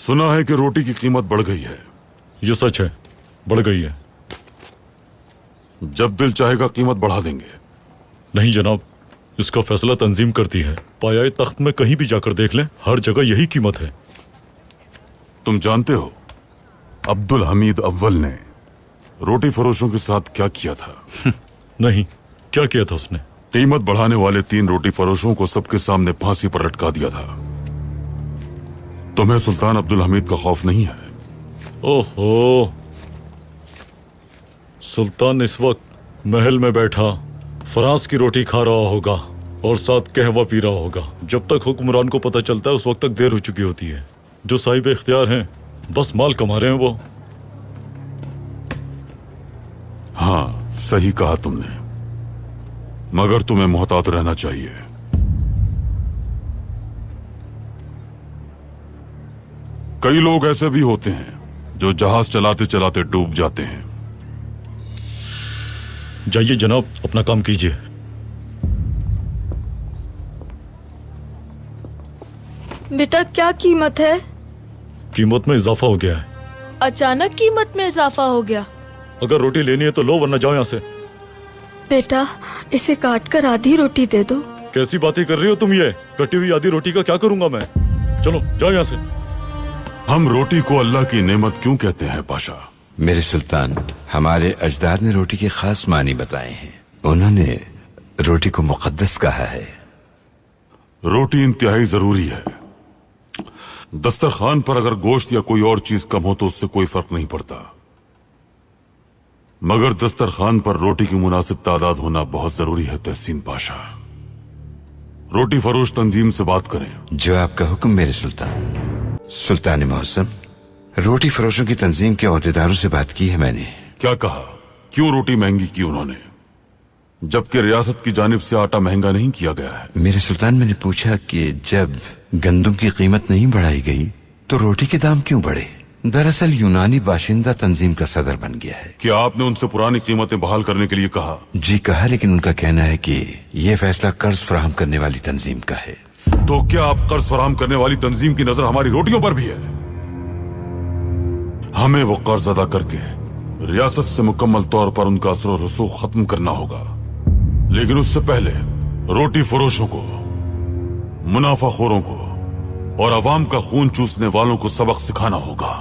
सुना है कि रोटी की कीमत बढ़ गई है। ये सच है, बढ़ गई है। जब दिल चाहेगा कीमत बढ़ा देंगे। नहीं जनाब, इसका फैसला तंजीम करती है। पायाए तख्त में कहीं भी जाकर देख लें, हर जगह यही कीमत है। तुम जानते हो अब्दुल हमीद अव्वल ने रोटी फरोशों के साथ क्या किया था? नहीं, क्या किया था उसने? कीमत बढ़ाने वाले 3 रोटी फरोशों को सबके सामने फांसी पर लटका दिया था। तुम्हें सुल्तान अब्दुल हमीद का खौफ नहीं है? ओहो, सुल्तान इस वक्त महल में बैठा फरांस की रोटी खा रहा होगा और साथ कहवा पी रहा होगा। जब तक हुक्मरान को पता चलता है उस वक्त तक देर हो चुकी होती है। जो साहिब इख्तियार हैं बस माल कमा रहे हैं वो। हाँ, सही कहा तुमने, मगर तुम्हें मोहतात रहना चाहिए। कई लोग ऐसे भी होते हैं जो जहाज चलाते चलाते डूब जाते हैं। जाइए जनाब, अपना काम कीजिए। बेटा क्या कीमत है? कीमत में इजाफा हो गया है। अचानक कीमत में इजाफा हो गया? अगर रोटी लेनी है तो लो, वरना जाओ यहाँ से। बेटा इसे काट कर आधी रोटी दे दो। कैसी बातें कर रही हो तुम? ये कटी हुई आधी रोटी का क्या करूंगा मैं? चलो जाओ यहाँ से। हम रोटी को अल्लाह की नेमत क्यों कहते हैं पाशा? मेरे सुल्तान, हमारे अजदाद ने रोटी के खास मानी बताए हैं। उन्होंने रोटी को मुकद्दस कहा है। रोटी इंतहाई जरूरी है। दस्तरखान पर अगर गोश्त या कोई और चीज कम हो तो उससे कोई फर्क नहीं पड़ता, मगर दस्तरखान पर रोटी की मुनासिब तादाद होना बहुत जरूरी है। तहसीन पाशा, रोटी फरोश तंजीम से बात करें। जो आपका हुक्म मेरे सुल्तान। सुल्तान मौसम, रोटी फरोशों की तंजीम के अहदेदारों से बात की है मैंने। क्या कहा? क्यों रोटी महंगी की उन्होंने, जबकि रियासत की जानिब से आटा महंगा नहीं किया गया है? मेरे सुल्तान, मैंने पूछा कि जब गंदम की कीमत नहीं बढ़ाई गई तो रोटी के दाम क्यों बढ़े? दरअसल यूनानी बाशिंदा तंजीम का सदर बन गया है। क्या आपने उनसे पुरानी कीमतें बहाल करने के लिए कहा? जी कहा, लेकिन उनका कहना है कि यह फैसला कर्ज फराहम करने वाली तंजीम का है। तो क्या आप कर्ज फराहम करने वाली तंजीम की नजर हमारी रोटियों पर भी है? हमें वो कर्ज अदा करके रियासत से मुकम्मल तौर पर उनका असर और रसूख खत्म करना होगा, लेकिन उससे पहले रोटी फरोशों को, मुनाफाखोरों को और अवाम का खून चूसने वालों को सबक सिखाना होगा।